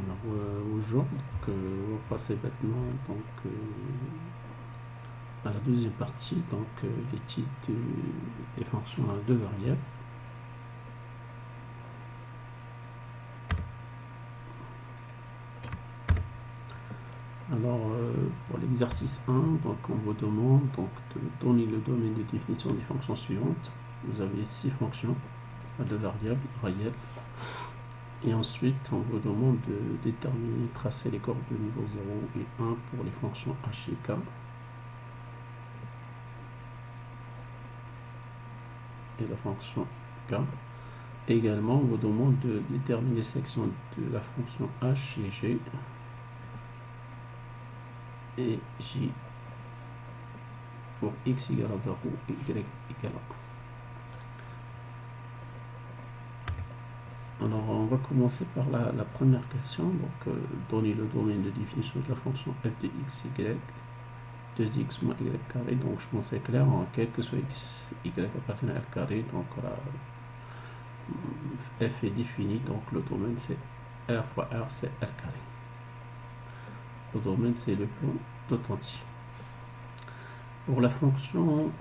Alors, bonjour, on va passer maintenant à la deuxième partie, l'étude des fonctions à deux variables. Alors, pour l'exercice 1, on vous demande de donner le domaine de définition des fonctions suivantes. Vous avez 6 fonctions à deux variables réelles. Et ensuite, on vous demande de déterminer, tracer les coordonnées de niveau 0 et 1 pour les fonctions h et k. Et la fonction k. Et également, on vous demande de déterminer les sections de la fonction h et g. Et j pour x égale à 0 et y égale à 1. Alors, on va commencer par la première question. Donner le domaine de définition de la fonction f de x, y, 2x moins y carré. Donc, je pense que c'est clair, quel que soit x, y appartient à r carré. Donc, f est défini. Donc, le domaine, c'est r fois r, c'est r carré. Le domaine, c'est le plan tout entier. Pour la fonction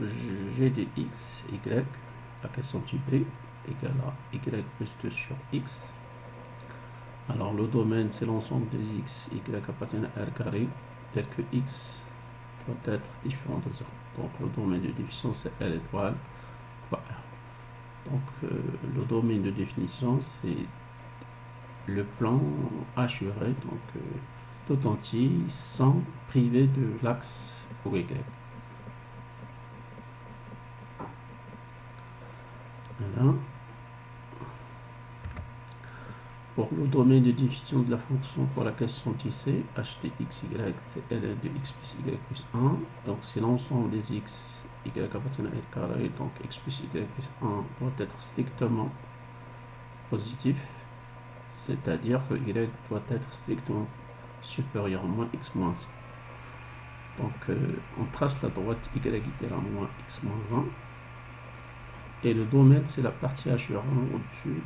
g de x, y, la question type b égale à y plus 2 sur x. Alors le domaine, c'est l'ensemble des x, y appartiennent à r carré, tel que x doit être différent de 0. Donc le domaine de définition, c'est r étoile fois r. Donc le domaine de définition, c'est le plan assuré, tout entier, sans priver de l'axe pour y. Voilà. Pour le domaine de définition de la fonction pour la question tissée, h de x, y, c'est ln de x plus y plus 1. Donc c'est l'ensemble des x, y appartiennent à r carré, donc x plus y plus 1 doit être strictement positif, c'est-à-dire que y doit être strictement supérieur à moins x moins 1. Donc on trace la droite y égale à moins x moins 1. Et le domaine, c'est la partie assurante au-dessus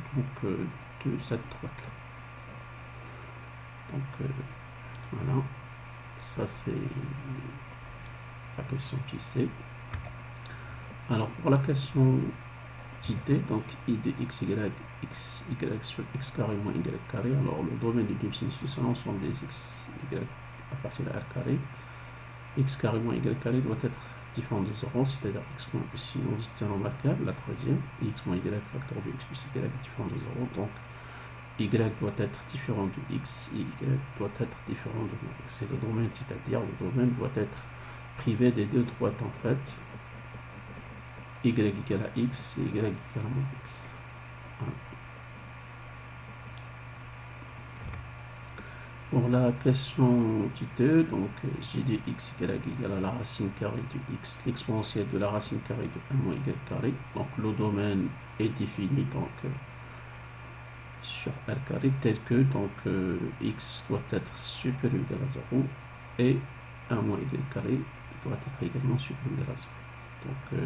de cette droite-là. Donc voilà, ça c'est la question qui c'est. Alors pour la question d'idée, donc i de x, y sur x carré moins y carré, alors le domaine de définition, c'est l'ensemble des x, y à partir de r carré. X carré moins y carré doit être différent de 0, c'est-à-dire x moins, si on dit un nombre remarquable, la troisième, x moins y facteur de x plus y différent de 0, donc y doit être différent de x et y doit être différent de x. C'est le domaine, c'est-à-dire le domaine doit être privé des deux droites en fait. Y égale à x et y égale à moins x. Voilà. Pour la question t2, donc j de x égale à la racine carrée de x, l'exponentielle de la racine carrée de 1 moins y carré. Donc le domaine est défini sur r carré tel que x doit être supérieur ou égal à 0 et 1 moins y carré doit être également supérieur ou égal à 0. Donc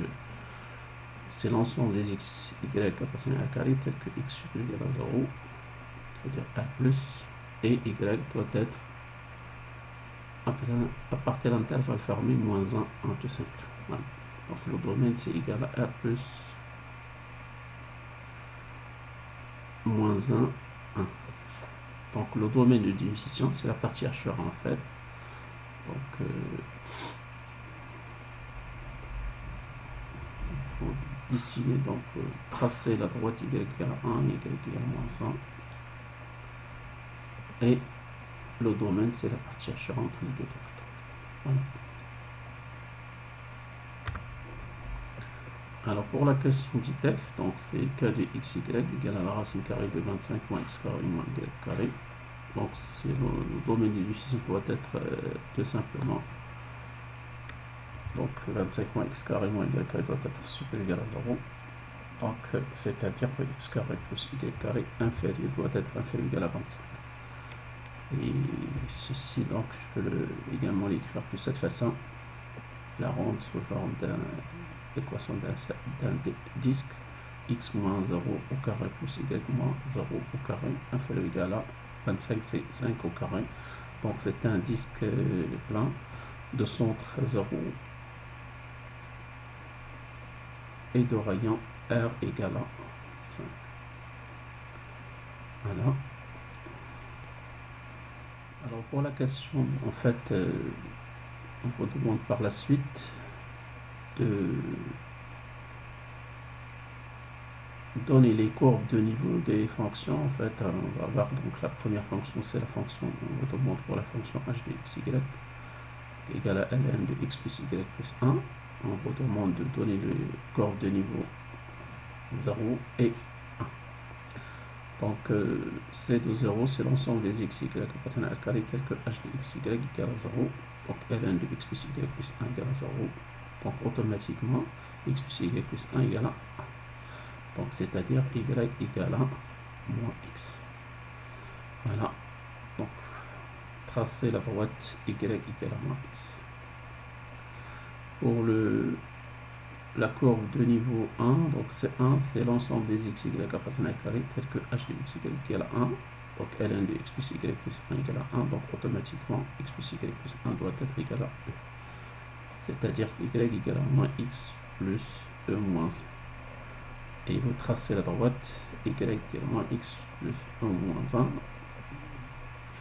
c'est l'ensemble des x, y appartenant à r carré tel que x supérieur ou égal à 0, c'est-à-dire r plus, et y doit être à partir d'un intervalle fermé moins 1, 1 tout simple. Voilà. Donc le domaine c'est égal à r plus moins 1, 1. Donc le domaine de définition, c'est la partie assurée en fait. Donc il faut dessiner, tracer la droite y égale à 1, y égale à moins 1. Et le domaine, c'est la partie assurée entre les deux droites. Voilà. Alors pour la question d'ITF, donc c'est k de xy égale à la racine carrée de 25 moins x carré moins y carré. Donc c'est le domaine de définition doit être tout simplement, donc 25 moins x carré moins y carré doit être supérieur ou égal à 0. Donc c'est-à-dire que x carré plus y carré inférieur doit être inférieur ou égal à 25. Et ceci, donc je peux également l'écrire de cette façon, la rendre sous forme l'équation d'un disque x moins 0 au carré plus y moins 0 au carré inférieur ou égal à 25 c'est 5 au carré. Donc c'est un disque plein de centre 0 et de rayon R égale à 5. Voilà. Alors pour la question, en fait, on vous demande par la suite de donner les courbes de niveau des fonctions. En fait, on va voir donc la première fonction, c'est la fonction, on vous demande pour la fonction h de x, y égale à ln de x plus y plus 1. On vous demande de donner les courbes de niveau 0 et 1. Donc, C de 0, c'est l'ensemble des x, y appartenant à carré tel que h de x, y égale à 0. Donc, ln de x plus y plus 1 égale à 0. Donc, automatiquement, x plus y plus 1 égale à 1. Donc, c'est-à-dire y égale à moins x. Voilà. Donc, tracer la droite y égale à moins x. Pour la courbe de niveau 1, donc C1, c'est l'ensemble des x, y appartenant à carré tel que h de x, y égale à 1. Donc, ln de x plus y plus 1 égale à 1. Donc, automatiquement, x plus y plus 1 doit être égal à e. C'est-à-dire y égale à moins x plus e moins 1. Et vous tracez la droite y égale à moins x plus 1 moins 1.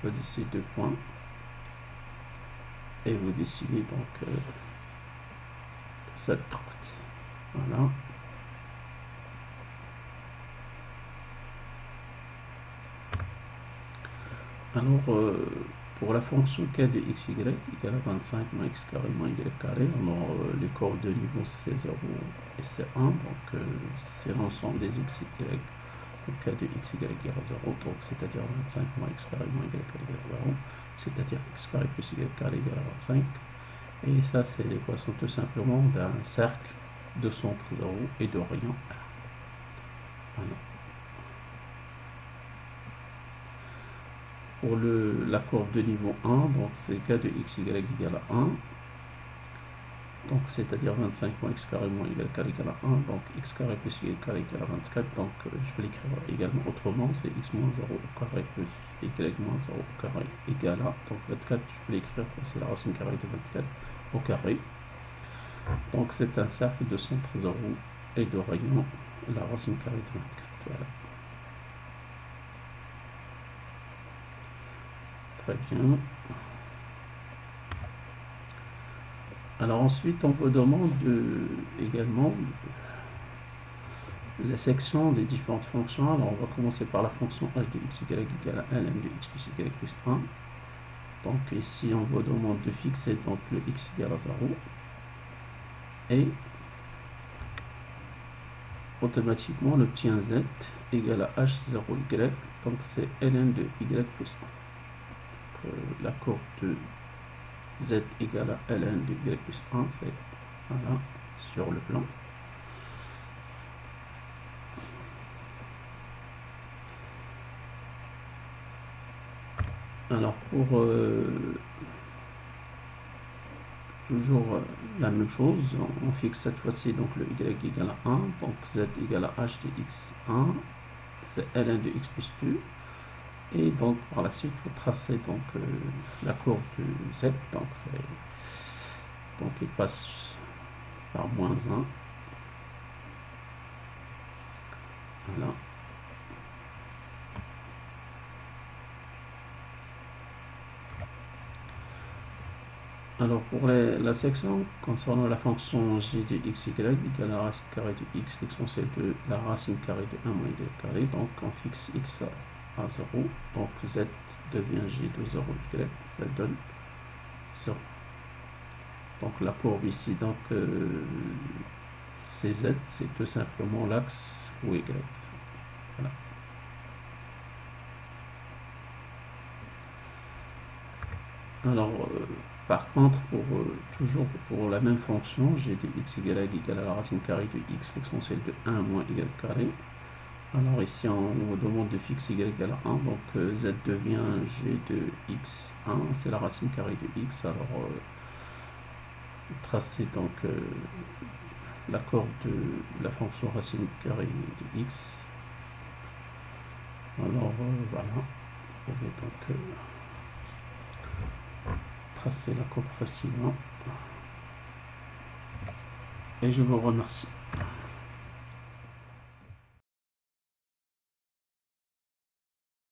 Choisissez 2 points et vous dessinez donc cette droite. Voilà. Alors, pour la fonction k de xy égale à 25 moins x carré moins y carré, alors les courbes de niveau C0 et C1, donc c'est l'ensemble des x, y. Donc k de x égale à 0, donc c'est-à-dire 25 moins x carré moins y carré égale à 0, c'est-à-dire x carré plus y carré égale à 25. Et ça, c'est l'équation tout simplement d'un cercle de centre 0 et de rayon R. Voilà. Pour la courbe de niveau 1, donc c'est k de xy égale à 1. Donc c'est-à-dire 25 moins x carré moins y carré égale à 1. Donc x carré plus y carré égale à 24. Donc je peux l'écrire également autrement. C'est x moins 0 au carré plus y moins 0 au carré égale à. Donc 24, je peux l'écrire, c'est la racine carrée de 24 au carré. Donc c'est un cercle de centre 0 et de rayon la racine carrée de 24. Voilà. Très bien. Alors ensuite, on vous demande également la section des différentes fonctions. Alors on va commencer par la fonction h de x égale à ln de x plus y plus 1. Donc ici, on vous demande de fixer donc le x égale à 0. Et automatiquement, on obtient z égale à h0y. Donc c'est ln de y plus 1. Donc, la courbe de z égale à ln de y plus 1, c'est voilà, sur le plan. Alors pour toujours la même chose, on fixe cette fois-ci donc le y égale à 1, donc z égale à h de x1, c'est ln de x plus 2. Et donc par la suite vous tracez donc la courbe de z, donc il passe par moins 1. Voilà. Alors pour la section concernant la fonction g de xy égale à la racine carrée de x, l'exponentielle de la racine carrée de 1 moins y carré, donc on fixe x à 0, donc z devient g de 0 y, ça donne 0. Donc la courbe ici, donc cz, c'est tout simplement l'axe ou y. Voilà. Alors par contre, toujours pour la même fonction, g de x égale à la racine carrée de x, l'exponentielle de 1 moins y carré. Alors ici, on vous demande de fixer y égale à 1, donc z devient g de x1, c'est la racine carrée de x. Alors, tracer donc la courbe de la fonction racine carrée de x. Alors, voilà. pouvez donc tracer la courbe facilement. Et je vous remercie.